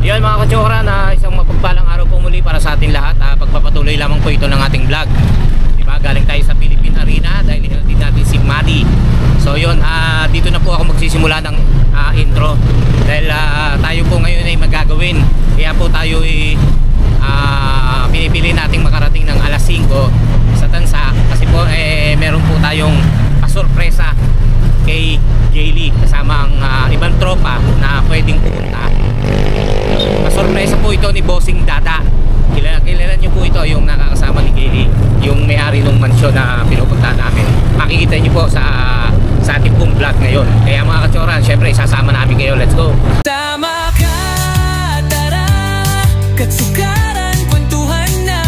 Yun mga kachokra, na isang mapagpalang araw po muli para sa ating lahat. Pagpapatuloy lamang po ito ng ating vlog. Diba, galing tayo sa Philippine Arena dahil hinatid natin si Maddie. So yun, dito na po ako magsisimula ng intro. Dahil tayo po ngayon ay magagawin. Kaya po tayo ay pinipili nating makarating ng alas 5 sa Tansa. Kasi po meron po tayong pasurpresa kay Jaylee kasama ang ibang tropa na pwedeng pupunta. Pasurpresa po ito ni Bossing Dada. Kilala nyo po ito, yung nakakasama ni Jaylee, yung may-ari ng mansyon na pinupunta namin. Makikita nyo po sa ating pong vlog ngayon. Kaya mga kachoran, syempre isasama namin kayo. Let's go! Tama ka, tara, katsukaran, kwentuhan na.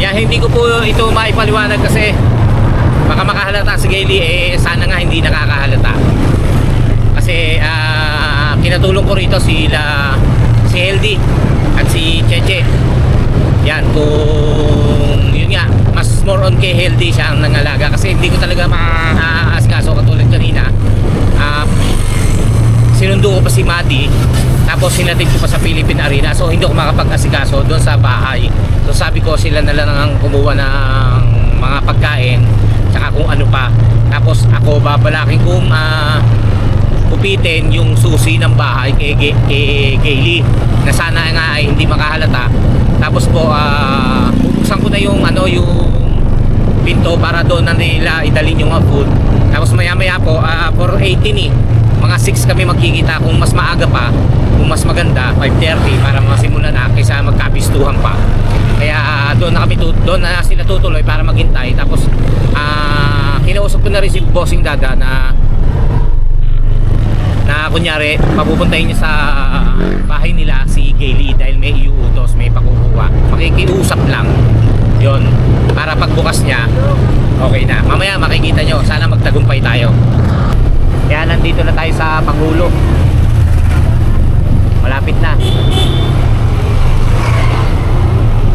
Yeah, hindi ko po ito maipaliwanag kasi baka makahalata si Jaylee, sana nga hindi nakakahalata. Kasi kinatulong ko rito si Heldy at si Cheche. Yan, kung yun nga, mas more on kay Heldy siya ang nangalaga kasi hindi ko talaga maaasikaso katulad kanina. Sinundo ko pa si Maddie, tapos sinatid ko pa sa Philippine Arena, so hindi ko makapag-asikaso doon sa bahay. So sabi ko sila na lang ang kumuha ng mga pagkain tsaka kung ano pa, tapos ako babalakin kung kupitin yung susi ng bahay kay Jaylee na sana nga ay hindi makahalata. Tapos po bubuksan ko na yung yung pinto para doon na nila idalhin yung food. Tapos maya maya po 4:18 mga 6 kami magkikita, kung mas maaga pa, kung mas maganda 5:30 para masimulan na kaysa magkapistuhan pa. Kaya doon na sila tutuloy para maghintay. Tapos kinausap ko na rin si Bossing Dada na kunyari mapupuntahin niya sa bahay nila si Jaylee dahil may iuutos, may pakukuha. Makikiusap lang yon para pagbukas niya okay na. Mamaya makikita nyo, sana magtagumpay tayo. Kaya nandito na tayo sa Pangulo, malapit na.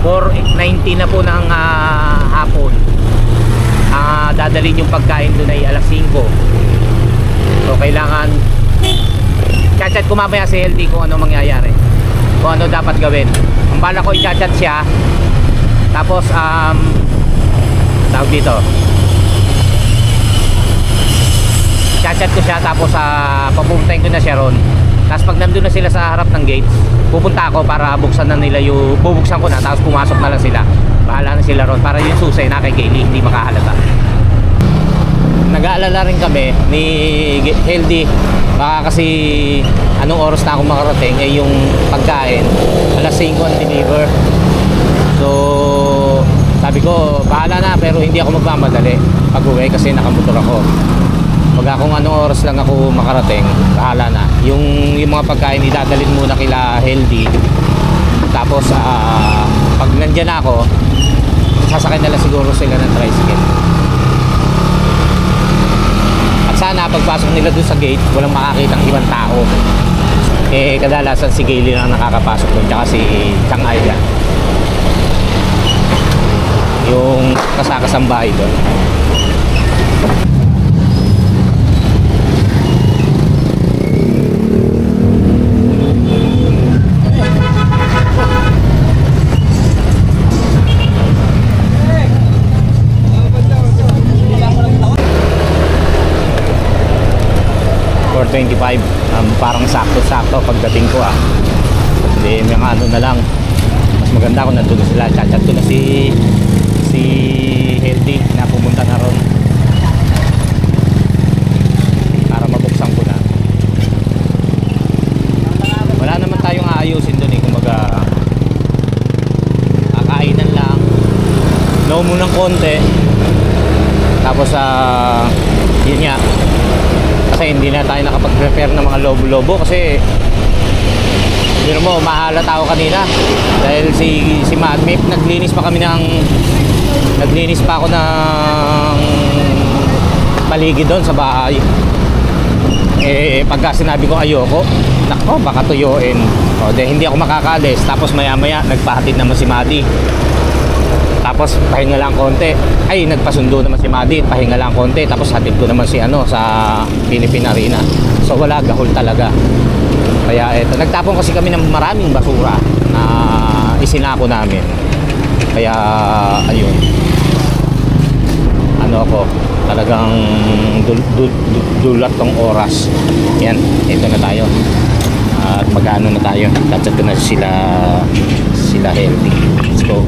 4:19 na po ng hapon. Dadalhin yung pagkain doon ay alas 5. So kailangan chat ko mamaya si Heldy kung ano mangyayari, kung ano dapat gawin. Ang bala ko i-chat siya, tapos tawag dito, chat ko siya, tapos papupuntahin ko na siya ron. Tapos pag nandun na sila sa harap ng gates, pupunta ako para buksan na nila yung, bubuksan ko na, tapos pumasok na lang sila. Bahala na sila ron para yung susay na kay Jaylee hindi makahalata. Nag-aalala rin kami ni Heldy, baka kasi anong oras na ako makarating yung pagkain alas 5 ang deliver. So sabi ko bahala na, pero hindi ako magmamadali pag uwi kasi nakamotor ako. Pag kung anong oras lang ako makarating, bahala na. Yung mga pagkain idadalhin muna kila Heldy, tapos pag nandyan ako, sasakay na lang siguro sila ng tricycle. Sana pagpasok nila doon sa gate walang makakitang ibang tao. Kadalasan si Jaylee lang nakakapasok doon, tsaka si Chang Aida, yung kasakasang bahay doon. Parang sakto-sakto pagdating ko hindi may ano na lang. Mas maganda kung nandun sila. Chat ko na si Heldy na pumunta na ron para mabuksan ko na. Wala naman tayong aayusin dun kumbaga kakainan lang, low mo ng konti, tapos yun nga, kasi hindi na tayo nakapag-prepare ng mga lobo-lobo kasi yun mo, mahalata ako kanina dahil si Madme, naglinis pa ako ng paligid doon sa bahay. Pagka sinabi ko ayoko, nako baka tuyuin, hindi ako makakalis. Tapos maya maya nagpahatid naman si Maddie, tapos pahinga lang konti, nagpasundo naman si Maddie, pahinga lang konti, tapos hatid ko naman si sa Philippine Arena. So wala, gahol talaga. Kaya eto, nagtapon kasi kami ng maraming basura na isinako namin. Kaya ayun. Ano ako, talagang dulat tong oras. Yan, ito na tayo. At mag-ano na tayo. Chat ko na sila healthy. Let's go.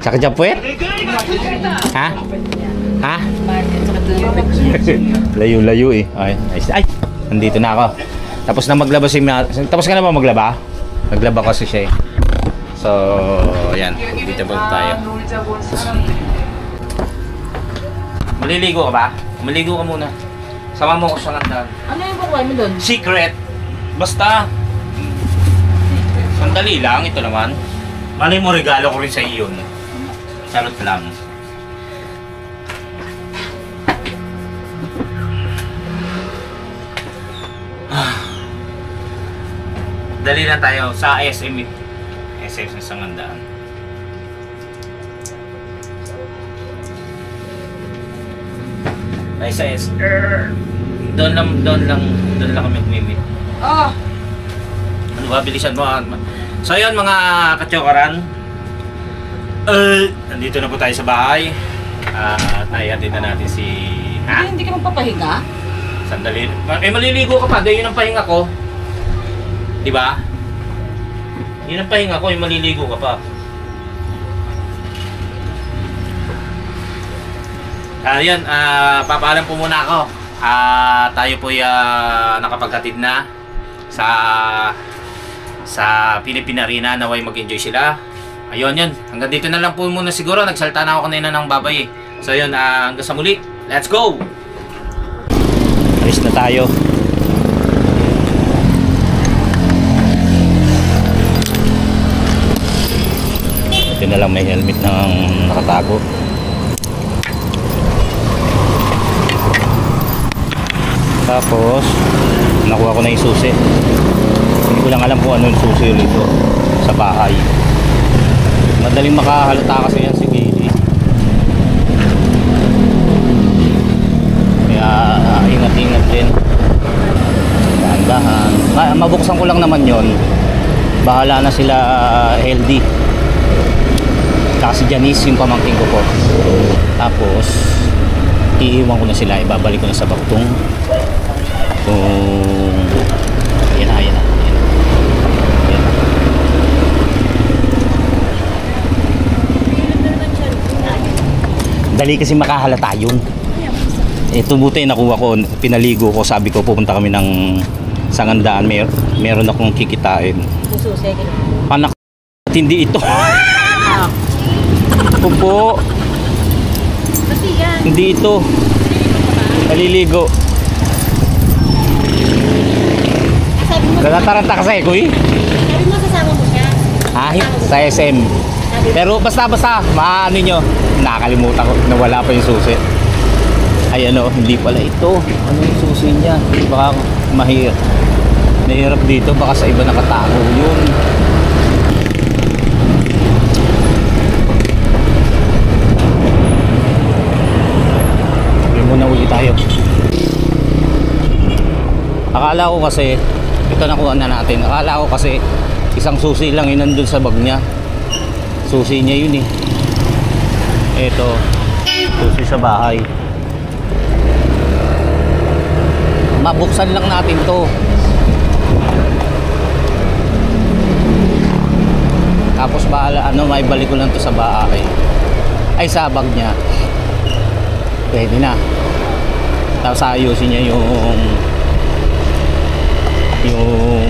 Sakit dyan puwet? Ha? Ha? Layo-layo eh. Ay, nandito na ako. Tapos na maglaba si tapos ka na ba maglaba? Naglaba kasi siya eh. So, yan. Dito ba tayo? Maliligo ka ba? Maligo ka muna. Sama mo ko sa landan. Ano yung kukuha mo doon? Secret. Basta. Sandali lang. Ito naman. Malay mo, regalo ko rin sa iyo yun. Charot lang. Dali lang tayo sa SM. SM sa Sangandaan. Ay sa SM. Doon lang kami mag-meet. Oh! Ano ba? Bilisan mo. So yun mga katsokaran. Nandito na po tayo sa bahay. Naihatid na natin si... Ha? Hindi ka magpapahinga? Sandali. Maliligo ka pa. Dahil yun ang pahinga ko. Diba? Yun ang pahinga ko. Maliligo ka pa. Yan. Papaalam po muna ako. Tayo po nakapaghatid na sa Philippine Arena. Naway mag-enjoy sila. Ayun yun. Hanggang dito na lang po muna siguro. Nagsalta na ako kanina ng babay eh. So yun, hanggang sa muli. Let's go! Alis na tayo. Ito na lang may helmet ng nakatago. Tapos nakuha ko na yung susi. Hindi ko lang alam kung ano yung susi dito sa bahay. Madaling makahalata kasi yan si Gili. Kaya ingat-ingat din. Dahan-dahan. Mabuksan ko lang naman yon. Bahala na sila healthy. Kasi Janice yung pamangkin ko po. Tapos iiwan ko na sila. Ibabalik ko na sa baktong. Ayan na. Dali kasi makahalata yun. Ito buti nakuha ko, pinaligo ko, sabi ko pupunta kami ng Sangandaan, meron akong kikitain. Panak, hindi ito. Pupo. Hindi ito. Naliligo. Natataranta kasi ko eh. Sabi mo sasama mo siya? Sa SM. Pero basta maano nyo, nakakalimutan ko na wala pa yung susi. Ay ano, hindi pala ito. Ano yung susi niya? Baka mahirap dito, baka sa iba nakatago yun. Hindi muna uli tayo. Akala ko kasi ito nakuha na natin. Akala ko kasi isang susi lang yun nandun sa bag niya. Susi niya yun eh. Ito, susi sa bahay. Mabuksan lang natin to. Tapos bahala, may balik ko lang to sa bahay. Ay, sa bag niya. Pwede na. Tapos ayusin niya yung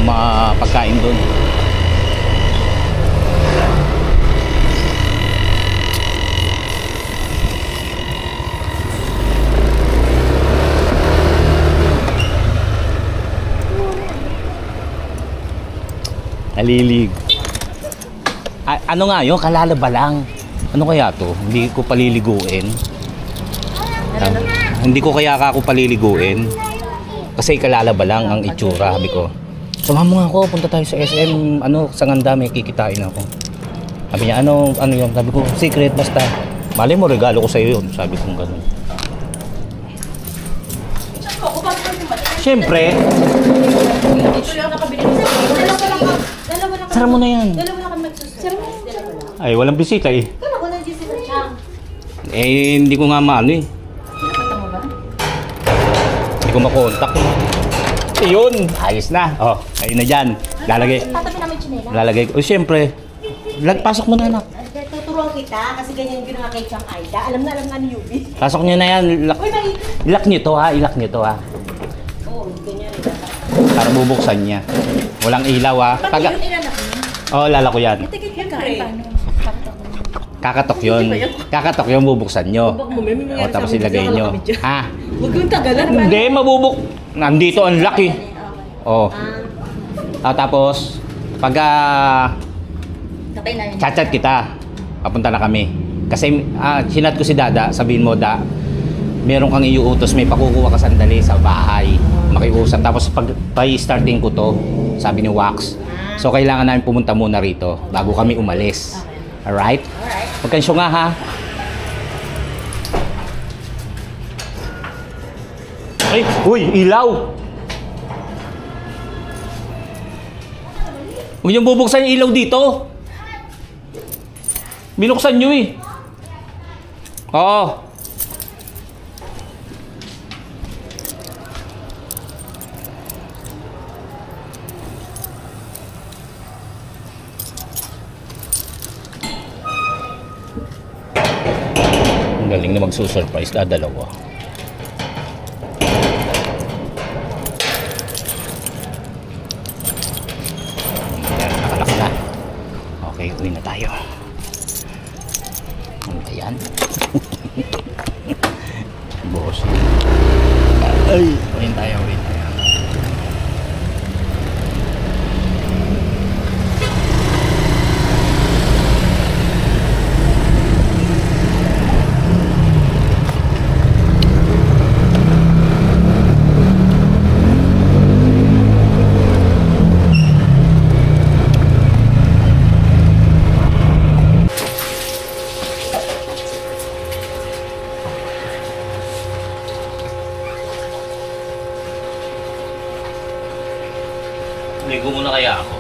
mga pagkain doon. Nalilig. Ano nga yun? Kalalaba lang. Ano kaya to? Hindi ko paliliguin. Hindi ko kaya ako paliliguin. Kasi kalalaba lang ang itsura, sabi ko. Samahan mo nga ako, punta tayo sa SM, ano, sa Nganda, may kikitain ako. Sabi niya, ano yun? Sabi ko, secret, basta. Malay mo, regalo ko sa'yo yun. Sabi ko gano'n. Siyempre. Sara mo na yan. Ay, walang bisita eh. Eh, hindi ko nga maano eh. Hindi ko makontak eh. Yun, ayos na. Oh, ayun na dyan. Lalagay. Tatabi namin chinela. Lalagay ko. Oh, siyempre. Pasok mo na anak. Tuturuan kita kasi ganyan yung ginawa kay Chang Aida. Alam na ni Yubi. Pasok nyo na yan. Ilak nyo to ha. Ilak nyo to ha. Oo, ganyan rin. Para bubuksan niya. Walang ilaw ha. Bakit yun inanak mo? Oo, lala ko yan. Tigil yung kain paano? Kakatok yun. Kakatok yun, bubuksan nyo. O, tapos ilagay nyo. Ha? Huwag yung tagalan. Hindi, mabubuk. Nandito ang laki. O. Tapos, pag chat-chat kita, papunta na kami. Kasi sinat ko si Dada, sabihin mo, meron kang iuutos, may pakukuha ka sandali sa bahay. Makiusap. Tapos pag starting ko to, sabi ni Wax. So kailangan namin pumunta muna rito bago kami umalis. Alright? Huwag kang syunga ha. Ay, uy, ilaw! Huwag niyong bubuksan yung ilaw dito. Binuksan nyo eh. Oo. Ang galing na magsusurprise. Dalawa. Ayan, nakalak na. Okay, uwi na tayo. Ayan. Boss. Ay, uwi tayo. Ligo muna kaya ako.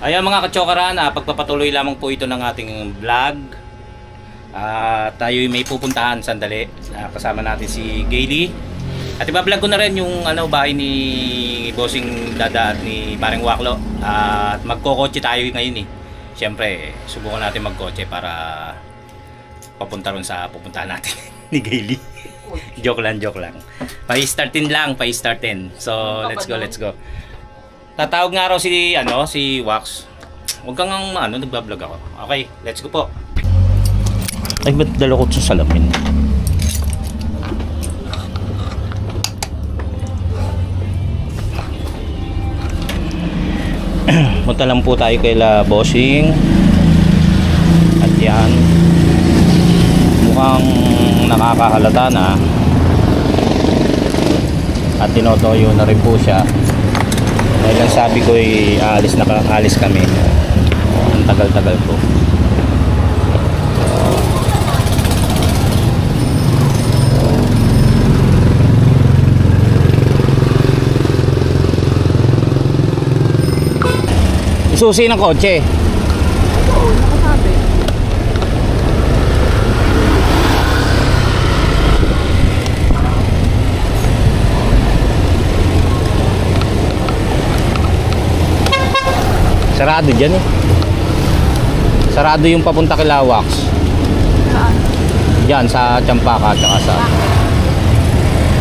Ayan mga katsokaran, pagpapatuloy lamang po ito ng ating vlog. Tayo may pupuntahan sandali. Kasama natin si Gaily. At iba-vlog ko na rin yung bahay ni Bossing Dada at ni Paring Waklo. At magkokotse tayo ngayon eh. Siyempre, subukan natin magkotse para papunta ron sa pupuntahan natin ni Gaily. Joke lang. Pa-startin lang. So, let's go. Tatawag nga raw si Wax. Huwag kang nagbablog ako. Okay, let's go po. Ay, ba't dala ko sa salamin? Punta lang po tayo kay Bossing. At yan, mukhang nakakahalata na. At tinotoyo na rin po siya. Dahil ang sabi ko ay alis kami. Ang tagal-tagal po. Isusi ng kotse. Oo, nakasabi. Sarado dyan eh. Sarado yung papunta kay Wax. Saan? Diyan sa Champaka at sa...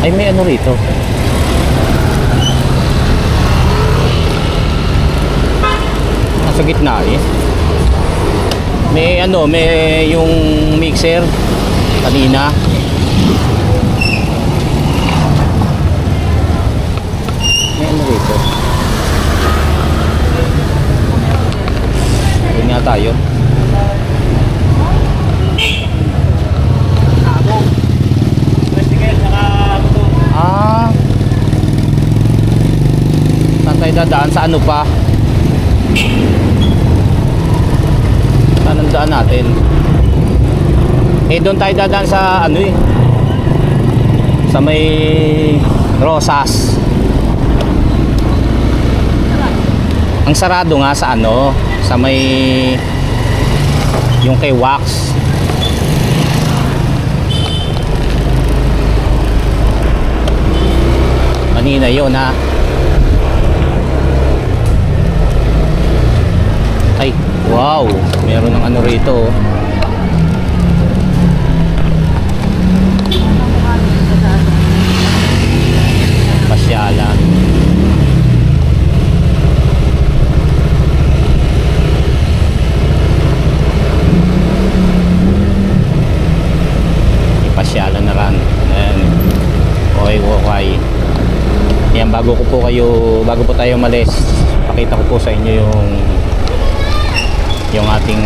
Ay, may rito. Nasa gitna eh. May yung mixer kanina. May tayo. Ah. Saan tayo dadaan? Sa ano pa? Saan ang daan natin? Eh doon tayo dadaan sa ano eh. Sa may Rosas. Ang sarado nga sa ano, sa may yung kay Wax. Kanina yun ha. Ay, wow, meron ng ano rito. Pasyalan. Pasyalan na ran. Ayan. Okay. Yan, bago po tayo malis, pakita ko po sa inyo yung ating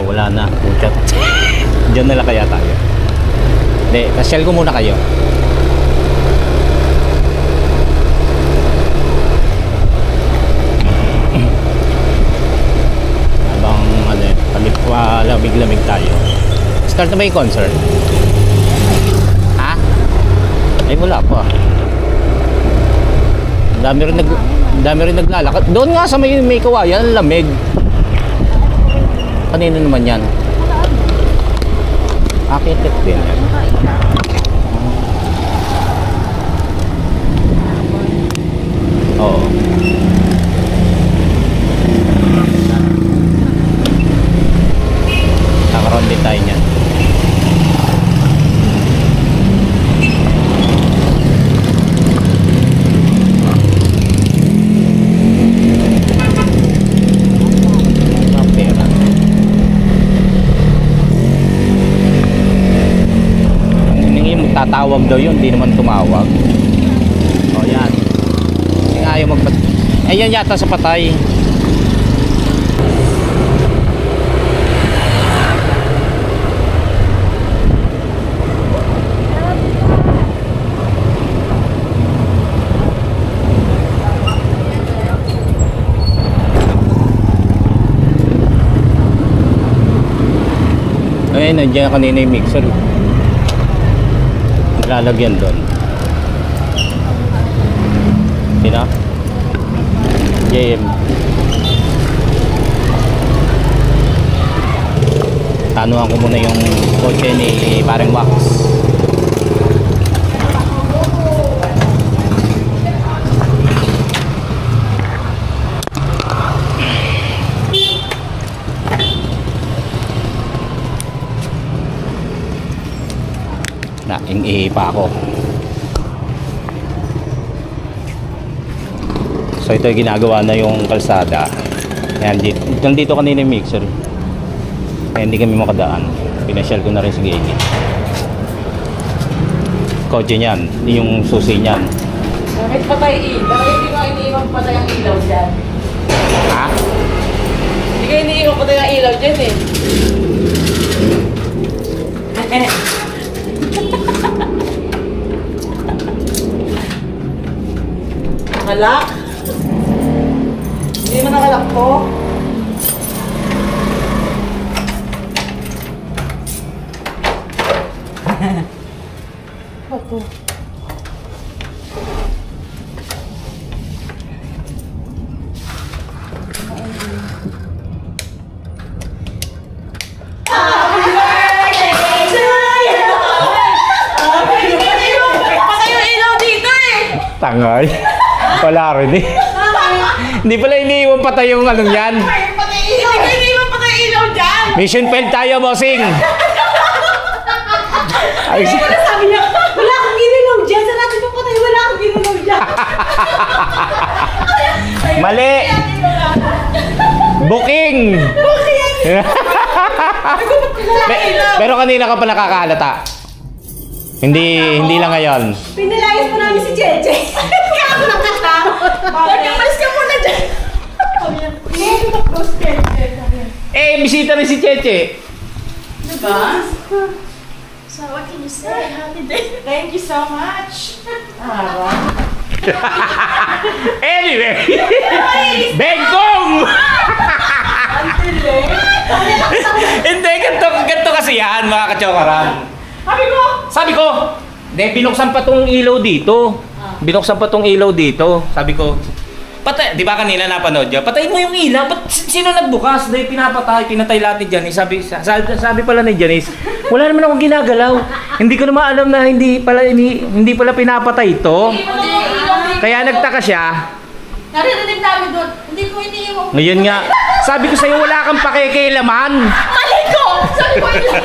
wala na, puchat. Diyan na lang kaya tayo. Hindi, pasyal ko muna kayo. Habang lamig-lamig tayo. Start na ba yung concert? Ha? Ay wala pa. Dami rin naglalakad. Doon nga sa may kawayan, lamig. Kanino naman yan? Architect din yan. Oo. Nakaroon din tayo niyan. Tatawag daw yun, hindi naman tumawag. O yan. Kasi nga ayaw ayan yata sa patay. Ayun, nandiyan kanina yung mixer. Lalagyan doon. Sino? JM. Tanuhan ko muna yung kotse ni Pareng Wax. Naing pa ako. So ito yung ginagawa na yung kalsada. Ayan, dito kanina yung mixer. Kaya hindi kami makadaan. Pinasyal ko na rin sa gilid. Kotse niyan, yung susi niyan. Bakit patay Bakit hindi ko iniiwan patay ang ilaw dyan? Ha? Hindi ko iniiwan patay ang ilaw dyan eh. Nakalak? Hindi mo nakalak po? Ako. Tangay. Wala rin eh. Hindi pala iniiwan patay yung anong yan. Hindi ko iniiwan patay ang ilaw dyan! Mission failed tayo, bossing. Ay, Sabi niya, wala akong inilaw dyan. Sa natin patay, wala akong inilaw dyan. mali. Booking. Pero kanina ka pa nakakahalata. Hindi lang ngayon. Pinalayas mo namin si Jeje. Kaya ako nakatakot. Bakit? Malis ka muna dyan. Eh, bisita rin si Cheche. Diba? So what can you say? Happy day. Thank you so much. Anyway, Bengkong! Hindi, ganito kasi yan, mga kachokaran. Sabi ko, binuksan pa tong ilaw dito. Binuksan pa tong ilaw dito. Sabi ko, patay, di ba kanina napanood niya? Patayin mo yung ilaw. Sino nagbukas? Dahil pinatay lahat ni Janice. Sabi pala ni Janice, wala naman akong ginagalaw. Hindi ko naman alam na hindi pala pinapatay ito. Kaya nagtaka siya. Naririnig namin doon. Hindi ko iniiwan. Ngayon nga, sabi ko sa'yo, wala kang pakikialaman. Mali ko! Sabi ko ilan.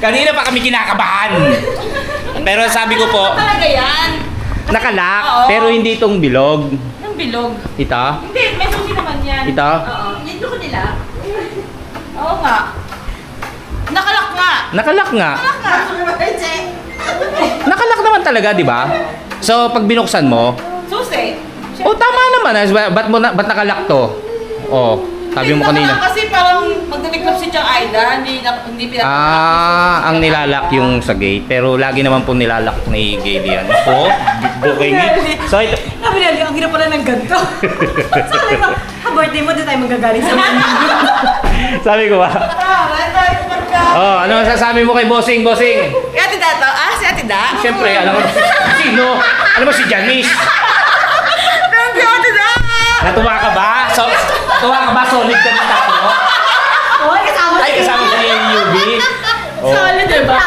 Kanina pa kami kinakabahan. Pero sabi ko po, Talaga yan. nakalak, Oo. pero hindi itong bilog. Ang bilog. Ito? Hindi, may susi naman yan. Ito? Oo. Yung ko nila. Oo nga. Nakalak nga. Nakalak nga. Nakalak nga. Nakalak naman talaga, di ba? So, pag binuksan mo, Susi. oh, tama naman. Ba't nakalak to? Oh, sabi mo kanina. Kasi parang magdadiklap si Chang Aida, hindi pinatapos. Ang nilalak yung sa gate, pero lagi naman po nilalak ni Gayle yan. Oh, bukay ni. So, ito. Sabi niya, ang hirap pala ng ganito. Sabi ko, birthday mo, di tayo magagaling sa mga. Sabi ko ba? Oh, ano masasabi mo kay Bossing? Si Ate Da to? Si Ate Da? Siyempre, alam mo, sino? Alam mo si Janice? Thank you, Ate Da! Natuwa ka ba? Natuwa ka ba? Solid ka ng tatlo? Ay, kasama si UB. Oh. Solid, diba?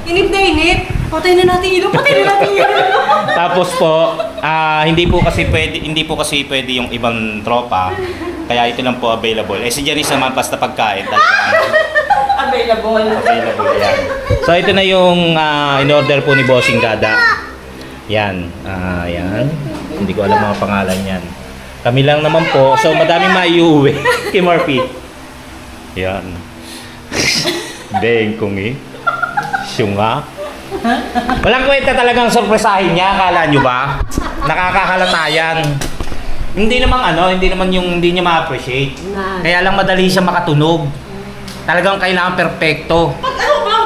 Init na init. Patay na natin ilaw. Tapos po, hindi po kasi pwede yung ibang tropa. Kaya ito lang po available. Eh si Janice naman basta pagkain talaga. Available Yan. So ito na yung in-order po ni Bossing Gada. Yan. Yan. Hindi ko alam mga pangalan yan. Kami lang naman po. So madaming maiuwi kay Murphy. Yan. Bengkong eh. Syunga. Walang kwenta talagang sorpresahin niya. Akala nyo ba? Nakakahalata yan. Hindi naman yung hindi niya ma-appreciate. Kaya lang madali siya makatunog. Talagang kailangan perpekto. Pag ano ba?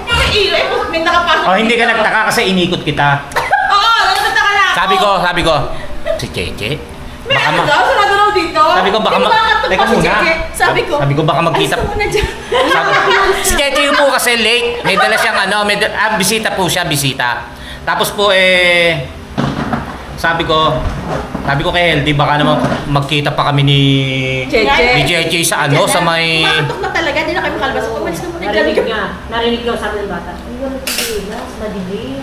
Parang ilay mo. May nakapasok. O hindi ka nagtaka kasi inikot kita. Oo, nagtataka na ako. Sabi ko, si Cheche. May Baka ano daw? Sarado daw dito? Sabi ko baka Hindi makakatugpa Teka si muna. Cheche. Sabi ko baka magkita. muna dyan. Si Cheche yung po kasi late. May dala siyang bisita po siya, bisita. Tapos po sabi ko kay Heldy, baka naman magkita pa kami ni Cheche sa sa may... Makatok na talaga, hindi na kayo makalabas. Umalis na muna dyan. Narinig ko sabi ng bata. Ay, wala tigilas, madilim.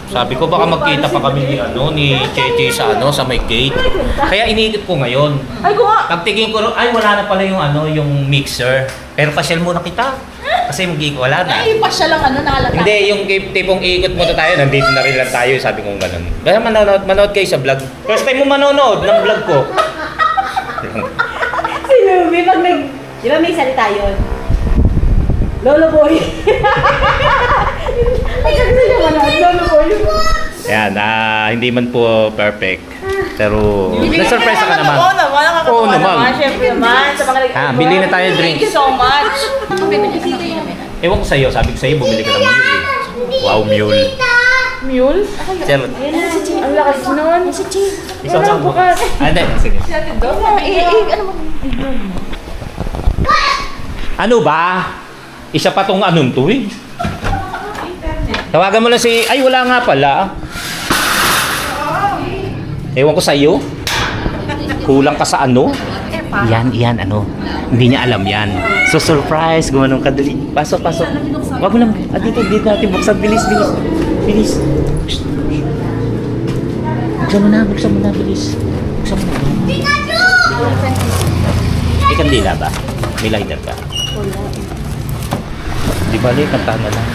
Sabi ko baka magkita pa kami ni Cheche sa may gate. Kaya iniikot ko ngayon. Ay, ko nga. Pagtingin ko, ay wala na pala yung mixer. Pero pasyal muna kita. Kasi wala na. Ay, pa siya lang nakalata. Hindi, yung tipong iikot mo tayo, nandito na rin lang tayo, sabi ko ganun. Kaya manood kayo sa vlog. First time mo manonood ng vlog ko. Si Ruby, pag di ba may salita yun? Lolo boy. Ay, kasi naman Lolo boy. Yan, hindi man po perfect. Pero, na-surprise ka naman. Oo naman, nakakatawa Oo naman. Siyempre naman, sa mga nag- Bili na tayo Thank drinks. you so much. Ewan ko sa'yo, sabi ko sa'yo, bumili ka ng mule eh. Wow, mule. Mule? Sir, Ang lakas nun. isang lang bukas. Hindi, sige. Ano ba? Isa pa tong anong to eh. Tawagan mo lang si... Ay, wala nga pala. Ewan ko sa'yo. Kulang ka sa ano? Yan, ano. Hindi niya alam yan. So, surprise. Gumanong kadali. Pasok. Wag mo lang. Dito natin buksan. Bilis. Shh. Buksan mo na, bilis. Buksan mo na. May kandila ba? May lighter ka? Di ba, kantahan na lang.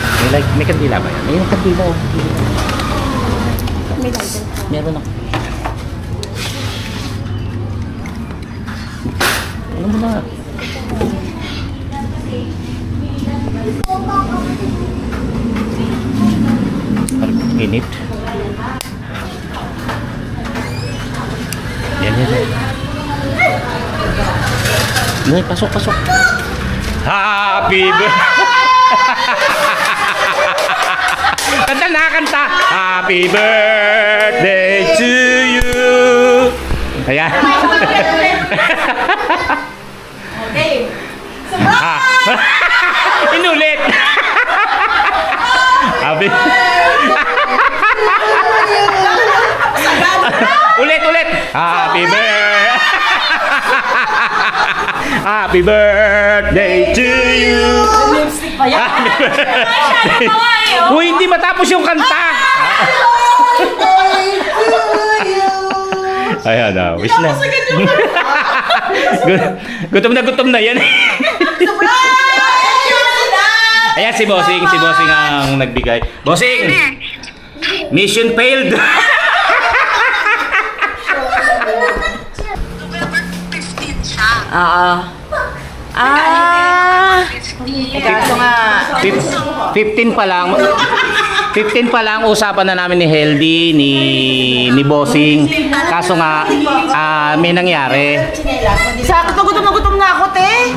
May kandila ba yan? May kandila. May lighter. Meron ako. Ano mo na? Init. Nay, pasok. Happy birthday. Kanta. Happy birthday to you. Ayan. Okay. Inulit. Happy. Ulit. Happy birthday. Happy birthday to you. Lipstick pa yan. Uy, hindi matapos yung kanta. Ayan na, wish na. Gutom na yan. Ayan si Bossing ang nagbigay. Bossing, mission failed. Kaso nga. 15 pa lang usapan na namin ni Healthy ni Bossing. Kaso nga may nangyari. Sakto, gutom na ako, te.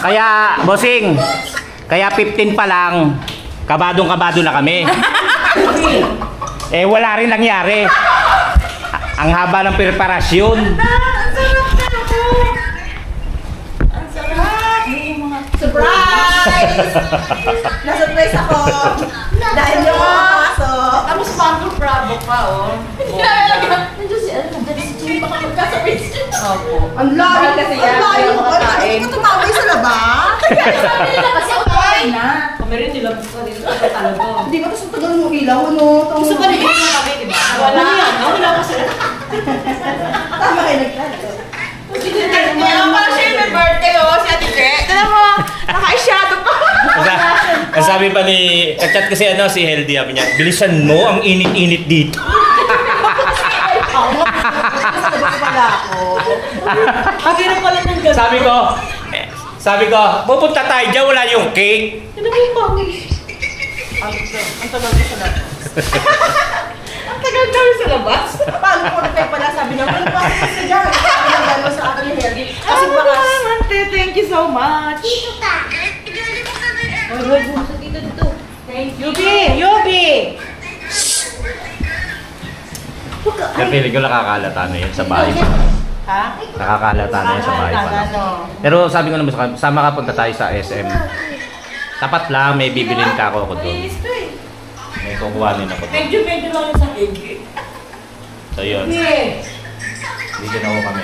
Kaya Bossing, kaya 15 pa lang kabadong-kabado na kami. Wala rin nangyari. Ang haba ng preparasyon. Surprise! Na-surprise ako. Dahil yung mga pasok. Tapos Pangko Bravo pa, oh. Nandiyan si Jimmy, baka magkasabay siya. Opo. Ang layo kasi yan. Kaya makakain. Hindi ka tumaway sa labas. Kaya sabi nila kasi okay na. Kami rin nila gusto rin talaga. Hindi ba tapos tagal mo ilaw, no? Gusto pa rin yung kami, di ba? Wala yan, no? Wala pa sila. Tama kayo nagkala. Parang siya yung may birthday, oh, si Ate Che. Tignan mo, naka-eyeshadow pa. Ang sabi pa ni kachat kasi si Healthy, sabi niya, bilisan mo, ang init-init dito. Pala ako. Pagkira pala ng gano'n. Sabi ko, pupunta tayo dyan, wala yung cake. Tignan mo yung pangis. Ang tagal ko sa labas. Ang tagal kami sa labas. Paano ko na kayo pala sabi niya, ano ba sa dyan? Sabi niya gano'n sa akin ni Healthy. Kasi baka... Thank you so much. Yubi! Kaya feeling ko nakakalata na yun sa bahay pa. Ha? Nakakalata na yun sa bahay pa. Pero sabi ko naman sa kanya, sama ka punta tayo sa SM. Tapat lang, may bibilin ka ako doon. May kukuhanin ako doon. Medyo lang yung sa egg. So yun, dito na ako kami.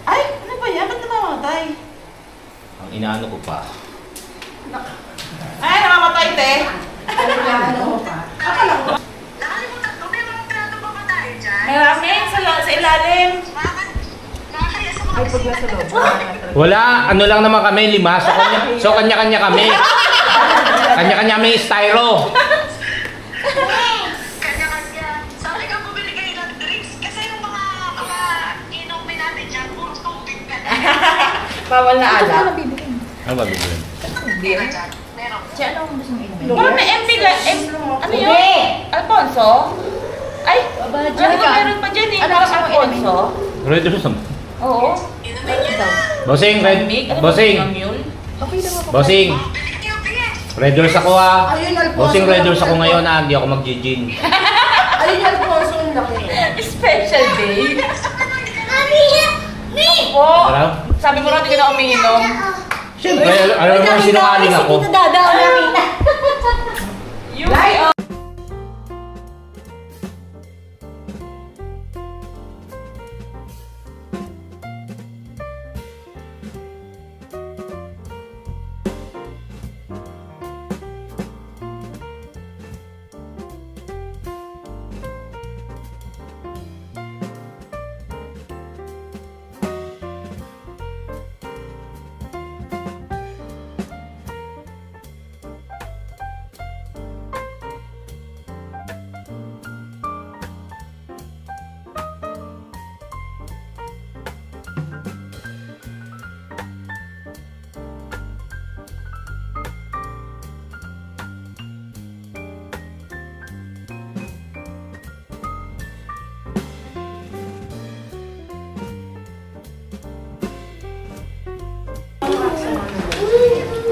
Ay, ano ba yan? Ba't namamatay? Ang inaano ko pa. Ay, namamatay, te. Marami sa ilalim. Ay, pag nasa loob. Wala, ano lang naman kami, 5. So kanya-kanya kami. Kanya-kanya may styro. Kanya-kanya. Sabi ka bumili kayo ng drinks kasi yung mga inumin natin dyan, puro tubig ka na. Bawal na ala. Ano ba bibilin? Meron. Parang may MB ano yun? Alfonso? Ay, ano ba meron pa dyan eh? Parang Alfonso? Red Rosam. Oo. Bossing, Red. Bossing. Bossing. Red Doors ako ha. Bossing Red Doors ako ngayon ha. Hindi ako mag-gin. Ayun yung Alfonso yung laki. Special day. Opo. Ano? Sabi mo na hindi ka na umiinom. Siyempre, alam mo sinungaling ako. Dada, nakita. Yung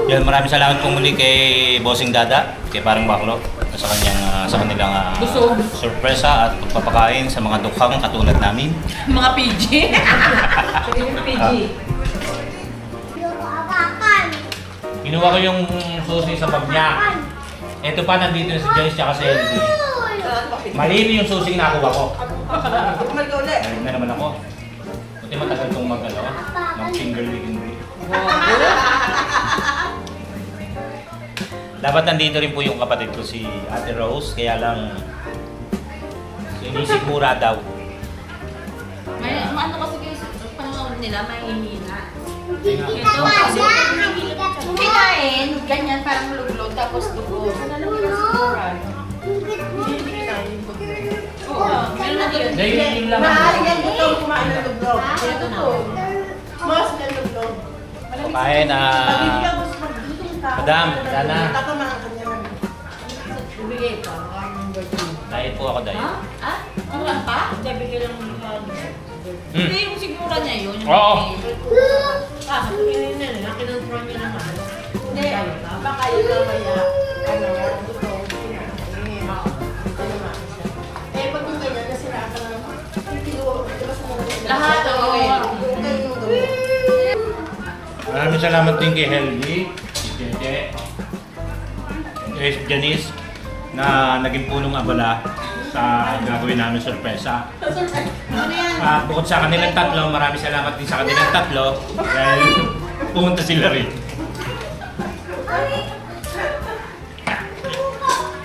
Yan, maraming salamat po muli kay Bossing Dada, kay Parang Baklo, sa kanilang sorpresa at pagpapakain sa mga dukhang katulad namin. Mga PG. PG. Kinuha ko yung susi sa bag niya. Ito pa, nandito si Joyce tsaka si LD. Malino yung susing nakuha ko. Galing na naman ako. Buti matagal kong mag-finger licking break. Dapat nandito rin po yung kapatid ko si Ate Rose, kaya lang sinisigmura daw. May ano kasi guys, panahon nila may hihina. Ito, Kinain, ganyan parang luglog tapos dugo. Oo, meron na din. Dahil lang Maaari yan dito kumain ng luglog. Ito to. Mas ng luglog. Pakain na. Madam, Dana. Bibigay pa. Diet po ako, diet. Ha? Ang lang pa? Bibigay lang ng Hindi yung sigmura niya yun. Oo. Yun na rin. Kinontrol niya naman. Hindi. Baka yun mamaya. Pag yung ganyan, nasiraan ka na Lahat, oo. Maraming salamat din kay Helgi, si Jeje, si Janice, na naging punong abala sa gagawin namin sorpresa. Bukod sa kanilang tatlo, maraming salamat din sa kanilang tatlo dahil pumunta sila rin.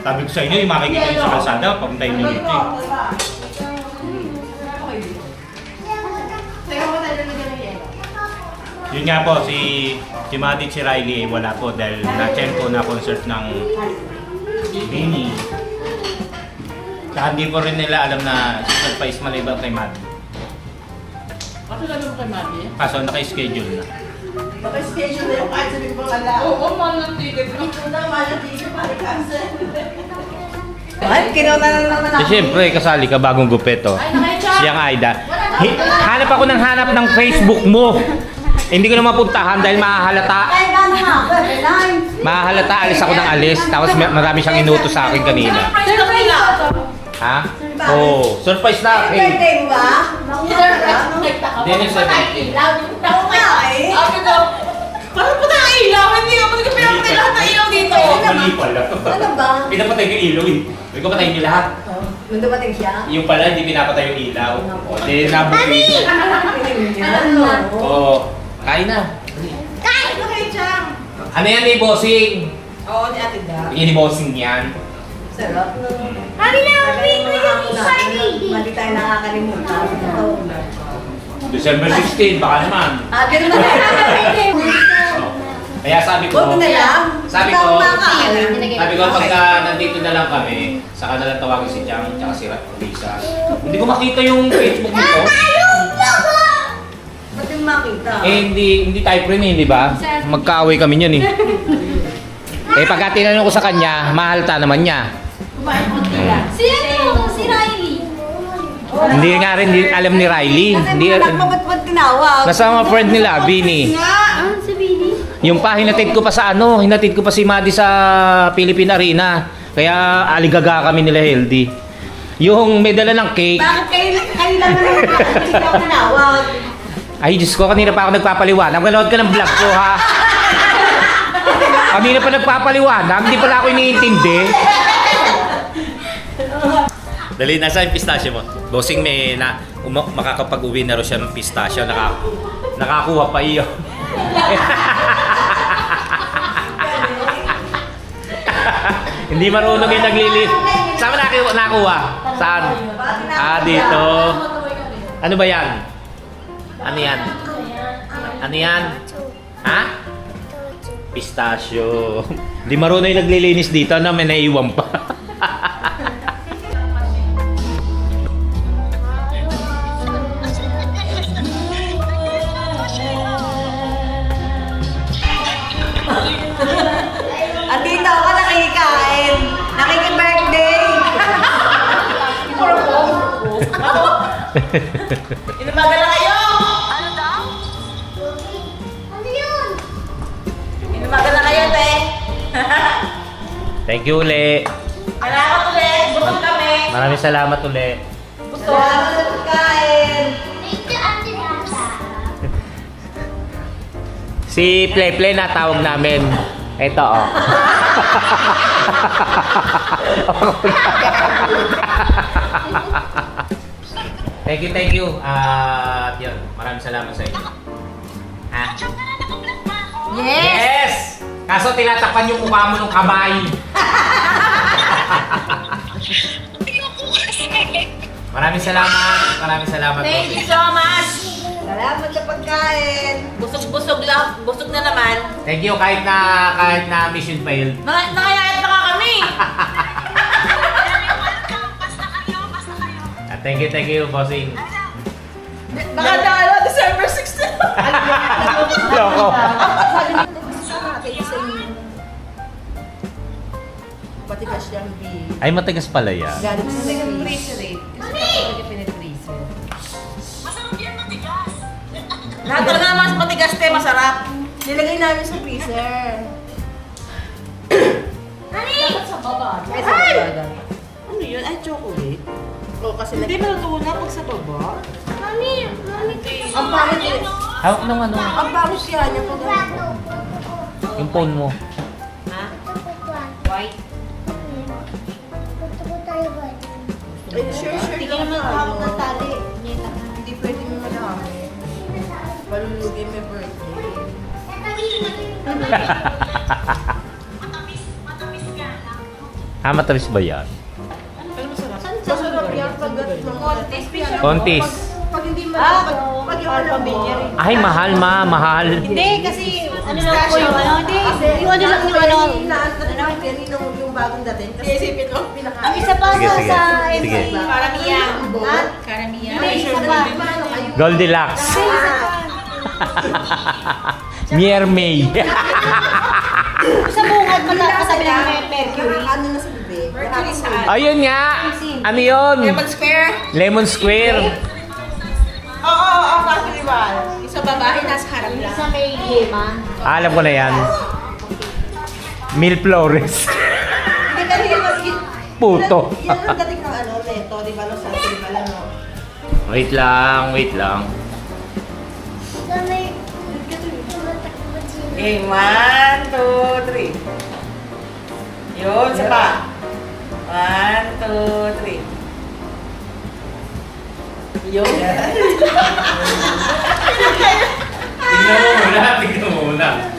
Sabi ko sa inyo, yung makikita nyo sa kalsada, papuntahin nyo dito eh. Yun nga po, si Maddie at si Riley wala po dahil na-check po na concert ng Bini. Saka hindi po rin nila alam na surprise maliban kay Maddie. Bakit alam kay Mami? Kaso naka-schedule na. Naka-schedule na yung kahit sabi ko pang ala. Oo, mahal ng ticket. Una, mahal ng ticket para cancel. Ay, kinauna na naman ako. Siyempre, kasali ka bagong gupeto. Ay, nakay-chat. Siyang Aida. Hanap ako ng hanap ng Facebook mo. Hindi ko na mapuntahan dahil mahahalata. Ay, gano'n nga. Mahahalata, alis ako ng alis. Tapos marami siyang inutos sa akin kanina. Surprise na Ha? Oo. Surprise na akin. Birthday mo ba? Dennis, Ako nga eh. Sabi ko, parang puta ang ilaw. Hindi ako pinapatay lahat ng ilaw dito. Mali pala. Ano ba? Pinapatay ko yung ilaw eh. Hindi ko patayin niyo lahat. Nung dumating siya? Yung pala, hindi pinapatay yung ilaw. O, di nabuti. Ano? Oo. Kain na. Kain ko kayo, Chang. Ano yan ni Bossing? Oo, ni Ate Da. Hindi ni Bossing yan. Sarap. Kami na, wait ko yung Mali tayo nakakalimutan. December 16, baka naman. Ganun na tayo. Kaya sabi ko, Huwag na lang. sabi ko, Sabi ko, pagka nandito na lang kami, saka na lang tawagin si Chang, tsaka si Lisa. Hindi ko makita yung Facebook nito. ba't yung makita? Eh, hindi type rin eh, di ba? Magkaaway kami niyan eh. Eh, pagka tinanong ko sa kanya, mahalta naman niya. Sino? Si Riley. Hindi nga rin alam ni Riley. Hindi, Ba't tinawag? kasama friend nila, Bini. Ah, si Billy. Yung pa, hinatid ko pa sa hinatid ko pa si Maddie sa Philippine Arena. Kaya aligaga kami nila healthy. Yung may dala ng cake. Bakit kayo lang naman hindi ako tinawag? Ay, Diyos ko, kanina pa ako nagpapaliwanag. Manood ka ng vlog ko, ha? Kanina pa nagpapaliwanag, hindi pala ako iniintindi. Dali, nasa yung pistachio mo? Bossing, may makakapag-uwi na rin siya ng pistachio. Nakakuha pa iyo. Hindi marunong yung naglilis. Saan mo nakuha? Saan? Dito. Ano ba yan? Ano yan? Ano yan? Ha? Pistachio. Hindi marunong yung naglilinis dito na may naiwan pa. At dito ako nakikain. Nakiki-birthday. Inumaga na kayo! Ano daw? Ano yun? Inumaga na kayo! Thank you uli. Salamat ulit. Busog kami. Maraming salamat uli. Salamat sa pagkain. Si Play Play na tawag namin. Ito oh. Thank you. At yun, maraming salamat sa inyo. Ha? Yes! Kaso tinatakpan yung mukha mo ng kamay. Maraming salamat. Thank you so much. Salamat sa pagkain. Busog na naman. Thank you kahit na mission failed. Nakayayat na ka kami. Thank you, bossing. Nakadalo, December 16. Loko. Patigas yung beef. Ay, matigas pala yan. Galing sa refrigerator. Kasi pinag-freezer. Masarap yan, matigas. Lahat talaga naman sa matigas te, masarap. Nilagay namin sa freezer. Dapat sa baba. Ay, sa baba. Ano yun? Ay, chocolate? O, kasi hindi matutunan pag sa baba. Ang pangit yun. Hawak ng ano? Ang pangit siya niya pag ano. Yung phone mo. Ha? White? Ay, sure Hindi ka lang naman tayo. hawak ng tali. Hindi pwede mo madami. Palulugin may birthday. Matamis nga lang. Matamis ba yan? Ano masarap? Masarap yan pag kontis. Kontis. Pag hindi mo pag yung ano mo. Ay, mahal. Hindi, kasi ano lang po yung ano. Hindi, yung ano lang yung ano. Yung bagong dating. Kasi isipin mo, Ang isa pa Sige, sige. sa Sige. MC. Karamihan. Ha? Karamihan. Hindi, isa pa. Goldilocks. Hindi, isa pa. Miermay. Sa bungad, matabi ng Mercury. Ano na sa bibig? Mercury saan? Ayun nga. Ano yun? Lemon Square? Lemon Square. Oo, Festival. Yung sa babae, nasa harap lang. Sa may Yema. Alam ko na yan. Mil Flores. Hindi kasi yun. Puto. Yan ang dating ng ano, Leto, di ba? Sa festival, ano? Wait lang. Okay, 1, 2, 3. Yun, sa pa. 1, 2, 3. Yun. Tingnan mo muna.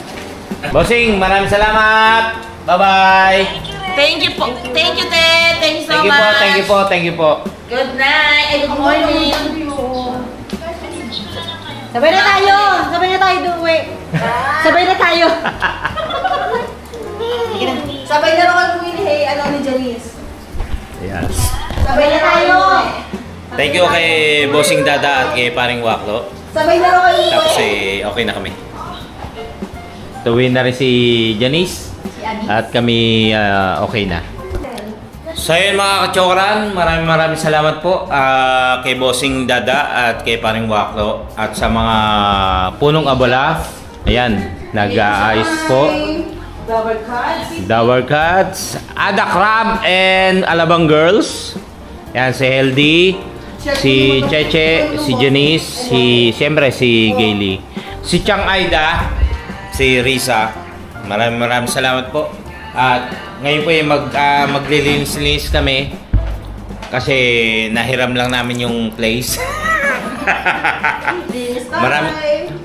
Bossing, maraming salamat. Bye-bye. Thank you po. Thank you, Ted. Thank you so Thank you much. Thank you po. Good night. Ay, good morning. Sabay na tayo duwi. Sabay na tayo. Sabay na rin ako bumili, ano, ni Janice. Yes. Sabay na tayo. Thank you kay Bossing Dada at kay Paring Waklo. Sabay na rin ako Tapos okay na kami. Tuwi na rin si Janice. At kami okay na. So yun mga kachokran, maraming salamat po kay Bossing Dada at kay Paring Waklo. At sa mga punong abala, ayan, nag-aayos po. Dower Cats, Ada Crab and Alabang Girls. Yan, si Healthy, si Cheche, si Janice, siyempre si Gaily, si Chang Aida, si Risa. Maraming salamat po. At ngayon po ay maglilinis-linis kami kasi nahiram lang namin yung place.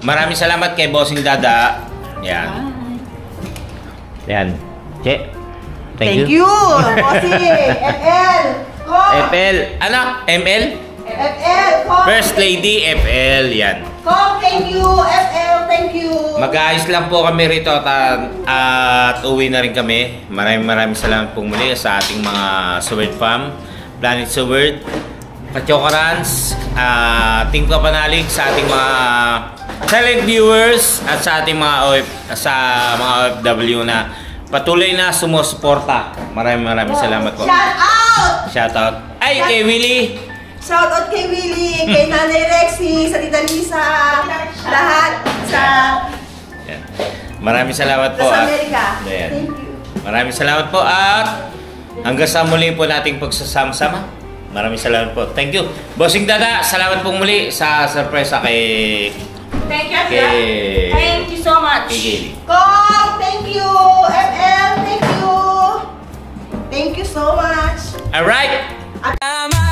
Maraming salamat kay Bossing Dada. Yan. Yan. Che. Thank you. Bossy. FL. FL. Ano? ML? FL. First Lady FL. Yan. Thank you. FL. Thank you. Mag-aayos lang po kami rito at uwi na rin kami. Maraming salamat po muli sa ating mga Sword Fam, Planet Sword, Kachokarans, Team Kapanalig, sa ating mga silent viewers at sa ating mga OFW na patuloy na sumusuporta. Maraming salamat po. Shout out. Ay, kay Willie. Shout out kay Willie, kay Nanay Rexy, sa Tita Lisa, lahat sa Yan. Maraming salamat po. Amerika. Ayan. Thank you. Maraming salamat po at hanggang sa muli po nating pagsasama-sama. Maraming salamat po. Thank you. Bossing Dada, salamat po muli sa surprise kay... Thank you, Kay... Thank you so much. Kay Gaily. Kong, thank you. FL, thank you. Thank you so much. Alright! Tama